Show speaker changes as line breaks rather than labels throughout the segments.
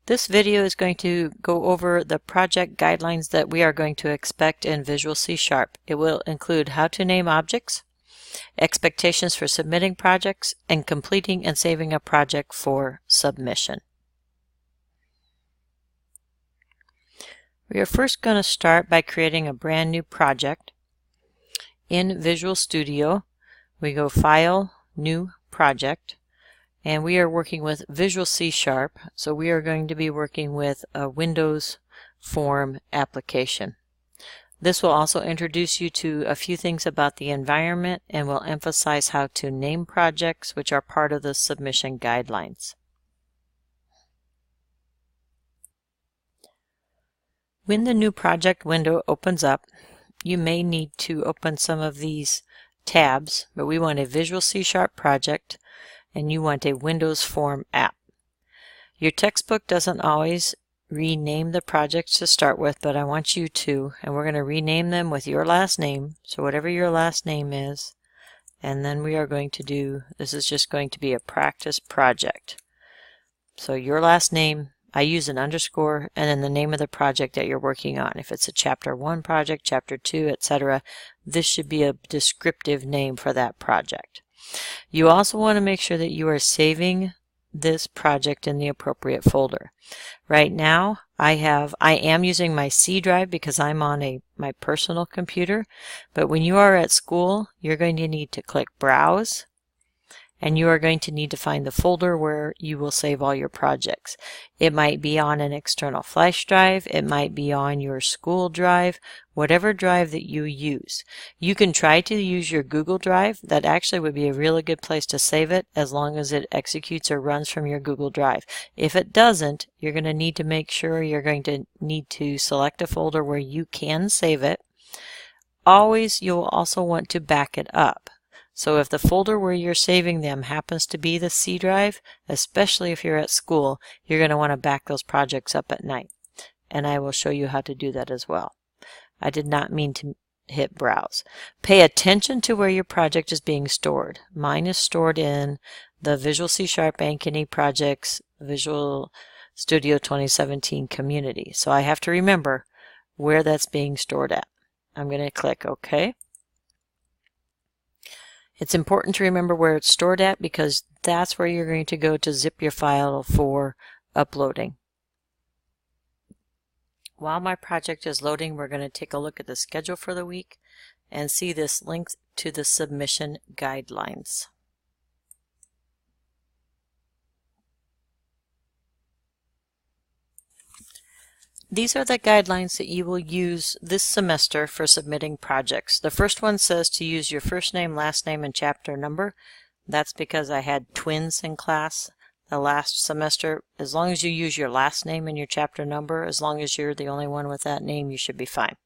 This video is going to go over the project guidelines that we are going to expect in Visual C#. It will include how to name objects, expectations for submitting projects, and completing and saving a project for submission. We are first going to start by creating a brand new project. In Visual Studio, we go File, New Project. And we are working with Visual C#, so we are going to be working with a Windows form application. This will also introduce you to a few things about the environment and will emphasize how to name projects, which are part of the submission guidelines. When the new project window opens up, you may need to open some of these tabs, but we want a Visual C# project, and you want a Windows Form app. Your textbook doesn't always rename the projects to start with, but I want you to, and we're going to rename them with your last name, so whatever your last name is, and then we are going to do, this is just going to be a practice project. So your last name, I use an underscore, and then the name of the project that you're working on. If it's a Chapter 1 project, Chapter 2, etc., this should be a descriptive name for that project. You also want to make sure that you are saving this project in the appropriate folder. Right now, I am using my C drive because I'm on my personal computer, but when you are at school, you're going to need to click Browse, and you are going to need to find the folder where you will save all your projects. It might be on an external flash drive, it might be on your school drive, whatever drive that you use. You can try to use your Google Drive. That actually would be a really good place to save it as long as it executes or runs from your Google Drive. If it doesn't, you're going to need to make sure you're going to need to select a folder where you can save it. Always, you'll also want to back it up. So if the folder where you're saving them happens to be the C drive, especially if you're at school, you're going to want to back those projects up at night. And I will show you how to do that as well. I did not mean to hit Browse. Pay attention to where your project is being stored. Mine is stored in the Visual C# Ankeny Projects Visual Studio 2017 community. So I have to remember where that's being stored at. I'm going to click OK. It's important to remember where it's stored at because that's where you're going to go to zip your file for uploading. While my project is loading, we're going to take a look at the schedule for the week and see this link to the submission guidelines. These are the guidelines that you will use this semester for submitting projects. The first one says to use your first name, last name, and chapter number. That's because I had twins in class the last semester. As long as you use your last name and your chapter number, as long as you're the only one with that name, you should be fine.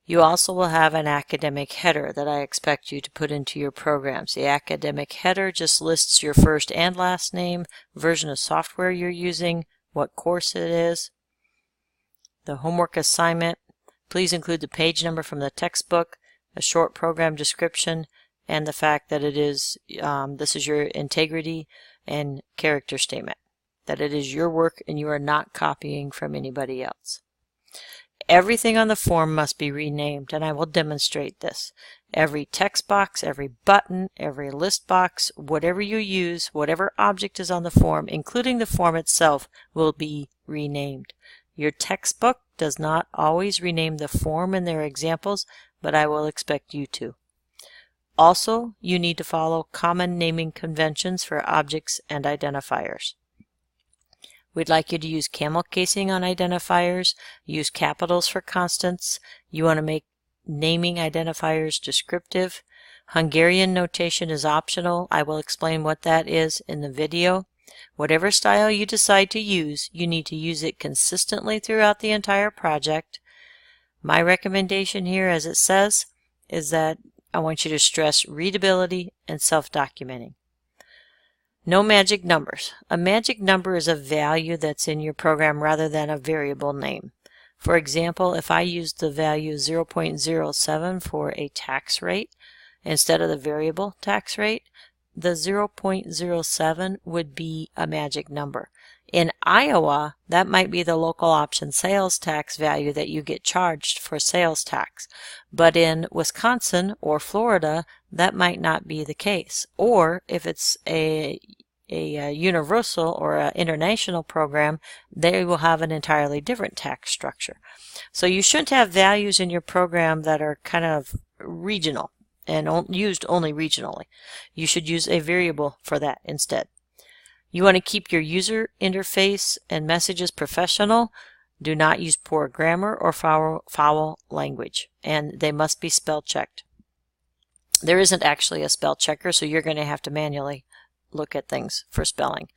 You also will have an academic header that I expect you to put into your programs. The academic header just lists your first and last name, version of software you're using, what course it is, the homework assignment. Please include the page number from the textbook, a short program description, and the fact that it is this is your integrity and character statement, that it is your work and you are not copying from anybody else. Everything on the form must be renamed, and I will demonstrate this. Every text box, every button, every list box, whatever you use, whatever object is on the form, including the form itself, will be renamed. Your textbook does not always rename the form in their examples, but I will expect you to. Also, you need to follow common naming conventions for objects and identifiers. We'd like you to use camel casing on identifiers, use capitals for constants. You want to make naming identifiers descriptive. Hungarian notation is optional. I will explain what that is in the video. Whatever style you decide to use, you need to use it consistently throughout the entire project. My recommendation here, as it says, is that I want you to stress readability and self-documenting. No magic numbers. A magic number is a value that's in your program rather than a variable name. For example, if I used the value 0.07 for a tax rate instead of the variable tax rate, the 0.07 would be a magic number. In Iowa, that might be the local option sales tax value that you get charged for sales tax. But in Wisconsin or Florida, that might not be the case. Or if it's a universal or an international program, they will have an entirely different tax structure. So you shouldn't have values in your program that are kind of regional and used only regionally. You should use a variable for that instead. You want to keep your user interface and messages professional. Do not use poor grammar or foul language, and they must be spell checked. There isn't actually a spell checker, so you're going to have to manually look at things for spelling.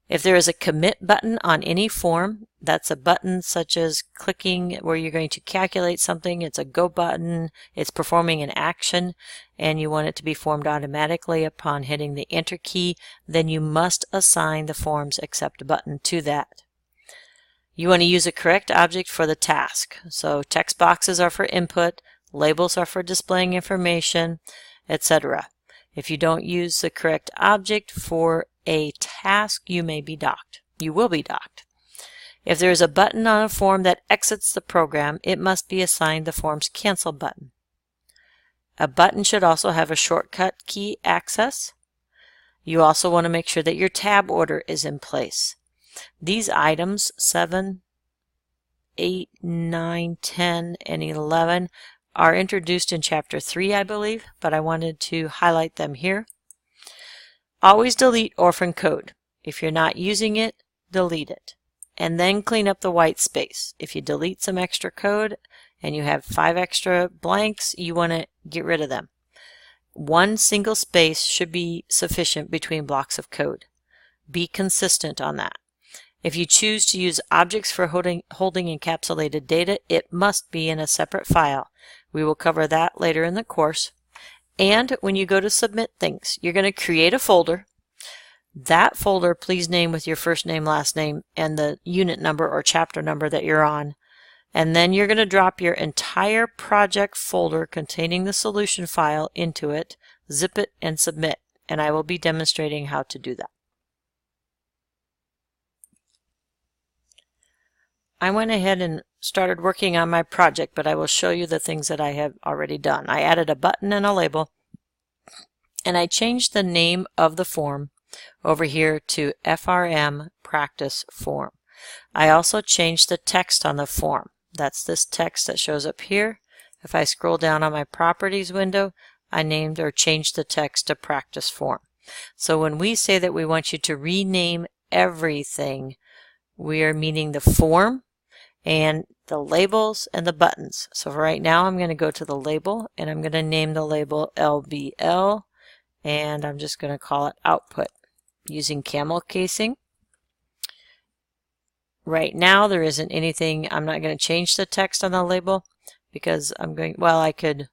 If there is a commit button on any form, that's a button such as clicking where you're going to calculate something. It's a go button. It's performing an action, and you want it to be formed automatically upon hitting the enter key. Then you must assign the Forms Accept button to that. You want to use a correct object for the task. So text boxes are for input, labels are for displaying information, etc. If you don't use the correct object for a task, you may be docked. You will be docked. If there is a button on a form that exits the program, it must be assigned the Forms Cancel button. A button should also have a shortcut key access. You also want to make sure that your tab order is in place. These items, 7, 8, 9, 10, and 11, are introduced in Chapter 3, I believe, but I wanted to highlight them here. Always delete orphan code. If you're not using it, delete it. And then clean up the white space. If you delete some extra code and you have 5 extra blanks, you want to get rid of them. 1 single space should be sufficient between blocks of code. Be consistent on that. If you choose to use objects for holding encapsulated data, it must be in a separate file. We will cover that later in the course. And when you go to submit things, you're going to create a folder. That folder, please name with your first name, last name, and the unit number or chapter number that you're on. And then you're going to drop your entire project folder containing the solution file into it, zip it, and submit. And I will be demonstrating how to do that. I went ahead and started working on my project, but I will show you the things that I have already done. I added a button and a label, and I changed the name of the form over here to FRM Practice Form. I also changed the text on the form. That's this text that shows up here. If I scroll down on my Properties window, I named or changed the text to Practice Form. So when we say that we want you to rename everything, we are meaning the form and the labels and the buttons. So for right now, I'm going to go to the label, and I'm going to name the label LBL, and I'm just going to call it Output using camel casing. Right now, there isn't anything. I'm not going to change the text on the label because I'm going, well, I could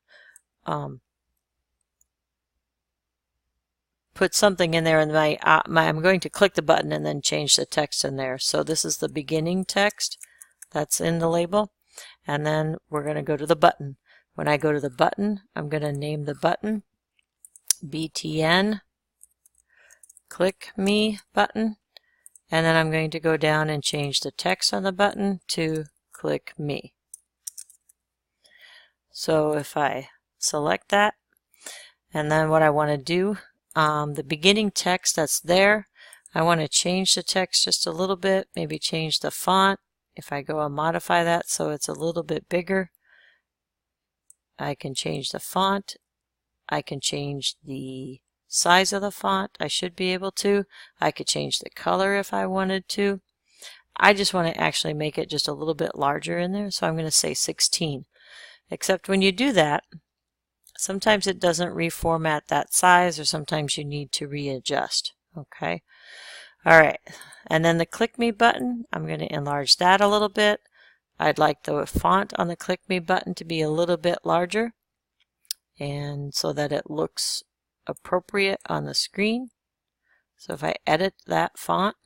put something in there, and I'm going to click the button and then change the text in there. So this is the beginning text that's in the label, and then we're going to go to the button. When I go to the button, I'm going to name the button BTN Click Me button, and then I'm going to go down and change the text on the button to Click Me. So if I select that, and then what I want to do, the beginning text that's there, I want to change the text just a little bit, maybe change the font. If I go and modify that so it's a little bit bigger, I can change the font. I can change the size of the font. I should be able to. I could change the color if I wanted to. I just want to actually make it just a little bit larger in there, so I'm going to say 16. Except when you do that, sometimes it doesn't reformat that size, or sometimes you need to readjust. Okay. All right. And then the Click Me button, I'm going to enlarge that a little bit. I'd like the font on the Click Me button to be a little bit larger, and so that it looks appropriate on the screen. So if I edit that font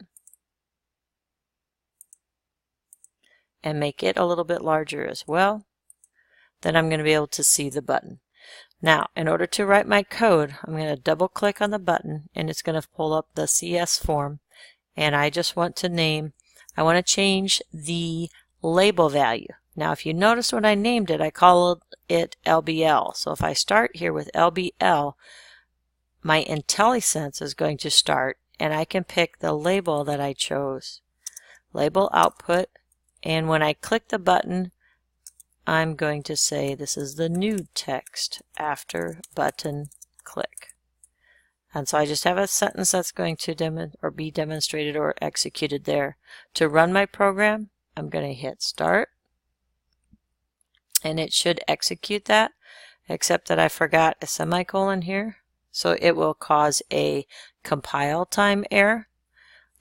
and make it a little bit larger as well, then I'm going to be able to see the button. Now, in order to write my code, I'm going to double click on the button and it's going to pull up the CS form. And I just want to name, I want to change the label value. Now, if you notice when I named it, I called it LBL. So if I start here with LBL, my IntelliSense is going to start and I can pick the label that I chose. Label output, and when I click the button, I'm going to say this is the new text after button click. And so I just have a sentence that's going to be demonstrated or executed there. To run my program, I'm going to hit start, and it should execute that, except that I forgot a semicolon here. So it will cause a compile time error.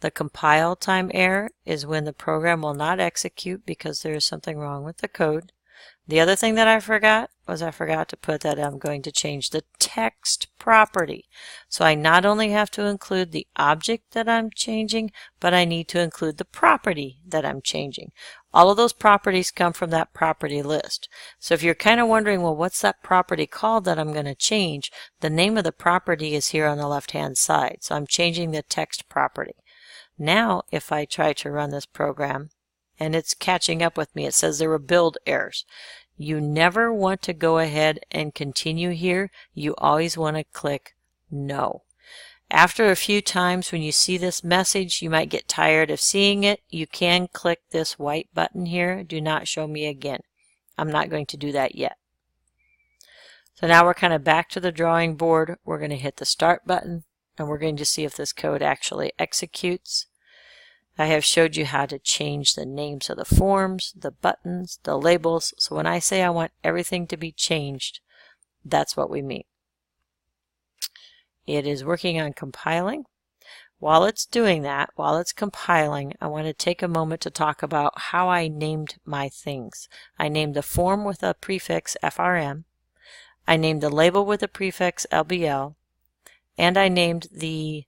The compile time error is when the program will not execute because there is something wrong with the code. The other thing that I forgot was I forgot to put that I'm going to change the text property. So I not only have to include the object that I'm changing, but I need to include the property that I'm changing. All of those properties come from that property list. So if you're kind of wondering, well, what's that property called that I'm going to change? The name of the property is here on the left-hand side. So I'm changing the text property. Now, if I try to run this program, and it's catching up with me, it says there were build errors. You never want to go ahead and continue here. You always want to click no. After a few times when you see this message, you might get tired of seeing it. You can click this white button here, do not show me again. I'm not going to do that yet. So now we're kind of back to the drawing board. We're going to hit the start button, and we're going to see if this code actually executes. I have showed you how to change the names of the forms, the buttons, the labels. So when I say I want everything to be changed, that's what we mean. It is working on compiling. While it's doing that, while it's compiling, I want to take a moment to talk about how I named my things. I named the form with a prefix FRM. I named the label with a prefix LBL. And I named the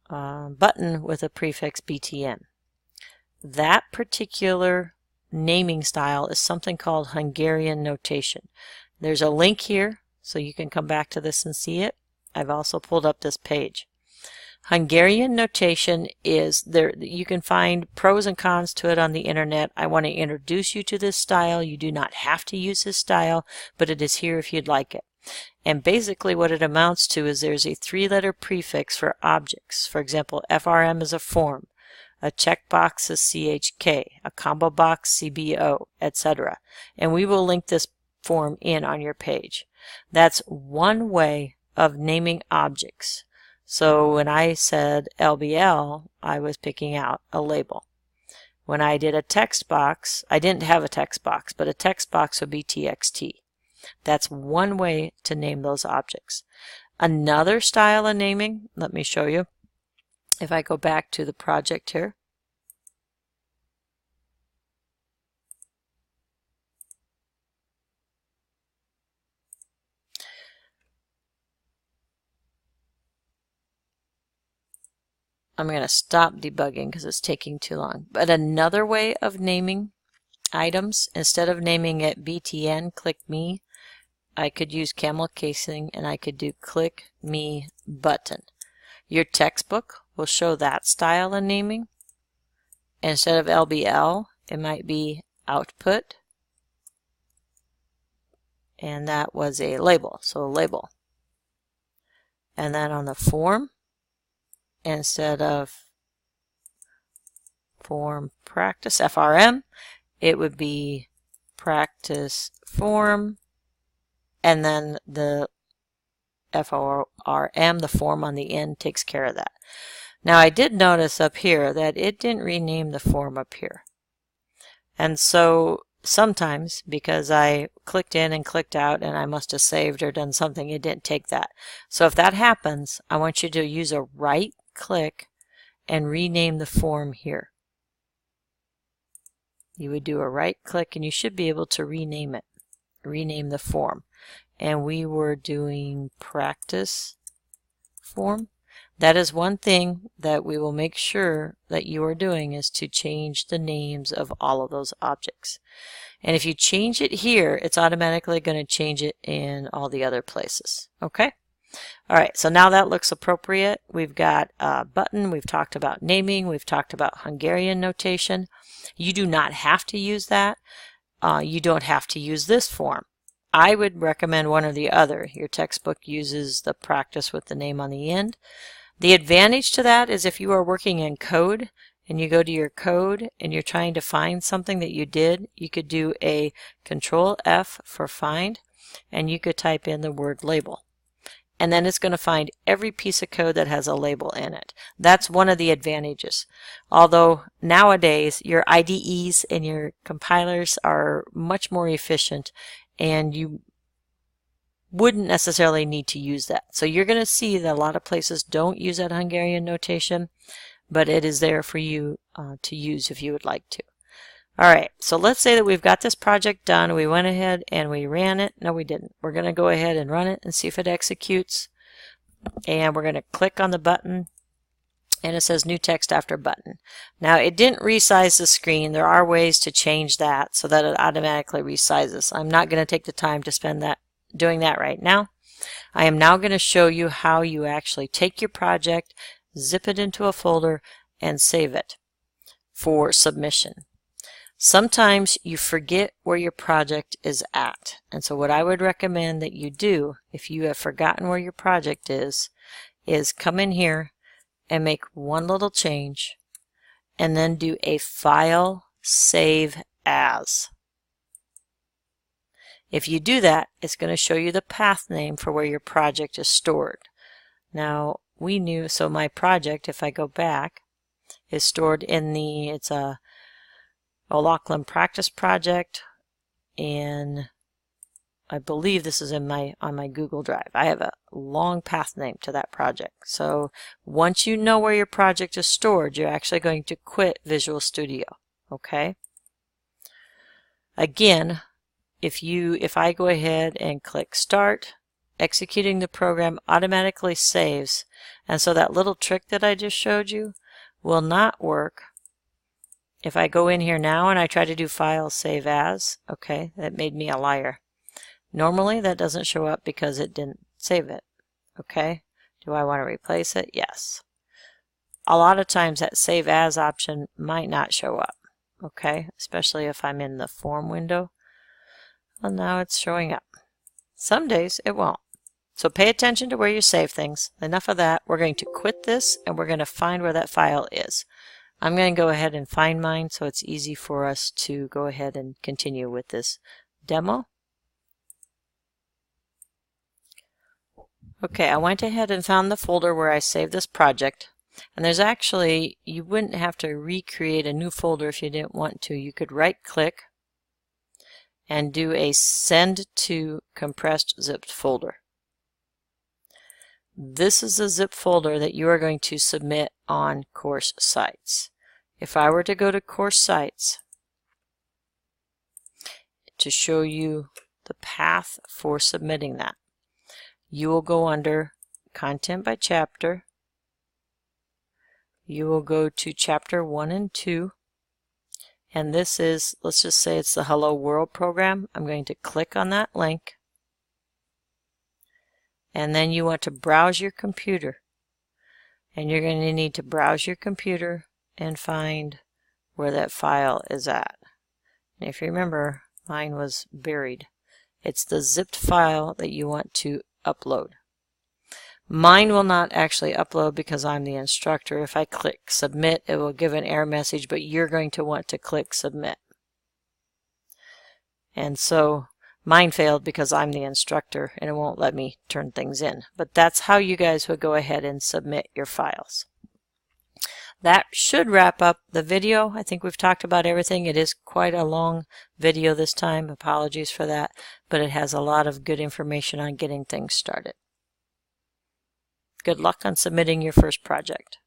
button with a prefix BTN. That particular naming style is something called Hungarian notation. There's a link here so you can come back to this and see it. I've also pulled up this page. Hungarian notation is there. You can find pros and cons to it on the internet. I want to introduce you to this style. You do not have to use this style, but it is here if you'd like it. And basically what it amounts to is there's a 3-letter prefix for objects. For example, FRM is a form, a checkbox is CHK, a combo box CBO, etc. And we will link this form in on your page. That's one way of naming objects. So when I said LBL, I was picking out a label. When I did a text box, I didn't have a text box, but a text box would be TXT. That's one way to name those objects. Another style of naming, let me show you. If I go back to the project here, I'm going to stop debugging because it's taking too long. But another way of naming items, instead of naming it BTN, click me, I could use camel casing and I could do click me button. Your textbook will show that style of naming. Instead of LBL, it might be output. And that was a label, so a label. And then on the form, instead of form practice, FRM, it would be practice form, and then the FORM, the form on the end, takes care of that. Now I did notice up here that it didn't rename the form up here. And so sometimes, because I clicked in and clicked out and I must have saved or done something, it didn't take that. So if that happens, I want you to use a right click and rename the form here. You would do a right click and you should be able to rename it, rename the form. And we were doing practice form. That is one thing that we will make sure that you are doing, is to change the names of all of those objects. And if you change it here, it's automatically going to change it in all the other places. Okay? All right, so now that looks appropriate. We've got a button. We've talked about naming. We've talked about Hungarian notation. You do not have to use that. You don't have to use this form. I would recommend one or the other. Your textbook uses the practice with the name on the end. The advantage to that is if you are working in code and you go to your code and you're trying to find something that you did, you could do a Control F for find, and you could type in the word label. And then it's going to find every piece of code that has a label in it. That's one of the advantages. Although nowadays your IDEs and your compilers are much more efficient, and you wouldn't necessarily need to use that. So you're going to see that a lot of places don't use that Hungarian notation, but it is there for you to use if you would like to. All right, so let's say that we've got this project done. We went ahead and we ran it. No, we didn't. We're going to go ahead and run it and see if it executes. And we're going to click on the button, and it says new text after button. Now, it didn't resize the screen. There are ways to change that so that it automatically resizes. I'm not going to take the time to spend doing that right now. I am now going to show you how you actually take your project, zip it into a folder, and save it for submission. Sometimes you forget where your project is at. And so what I would recommend that you do, if you have forgotten where your project is come in here and make one little change, and then do a File Save As. If you do that, it's going to show you the path name for where your project is stored. Now, so my project, if I go back, is stored in it's a O'Loughlin practice project, and I believe this is on my Google Drive. I have a long path name to that project. So once you know where your project is stored, you're actually going to quit Visual Studio. Okay? Again, if I go ahead and click Start, executing the program automatically saves, and so that little trick that I just showed you will not work. If I go in here now and I try to do File Save As, okay, that made me a liar. Normally that doesn't show up because it didn't save it. Okay, do I want to replace it? Yes. A lot of times that Save As option might not show up, okay, especially if I'm in the form window. Well, now it's showing up. Some days it won't. So pay attention to where you save things. Enough of that. We're going to quit this and we're going to find where that file is. I'm going to go ahead and find mine so it's easy for us to go ahead and continue with this demo. Okay, I went ahead and found the folder where I saved this project. And there's actually, you wouldn't have to recreate a new folder if you didn't want to. You could right click and do a Send to Compressed Zipped Folder. This is a zip folder that you are going to submit on course sites. If I were to go to course sites to show you the path for submitting that, you will go under Content by Chapter. You will go to Chapter 1 and 2. And this is, let's just say it's the Hello World program. I'm going to click on that link. And then you want to browse your computer. And you're going to need to browse your computer and find where that file is at. And if you remember, mine was buried. It's the zipped file that you want to upload. Mine will not actually upload because I'm the instructor. If I click Submit, it will give an error message, but you're going to want to click Submit. And so mine failed because I'm the instructor and it won't let me turn things in. But that's how you guys would go ahead and submit your files. That should wrap up the video. I think we've talked about everything. It is quite a long video this time. Apologies for that. But it has a lot of good information on getting things started. Good luck on submitting your first project.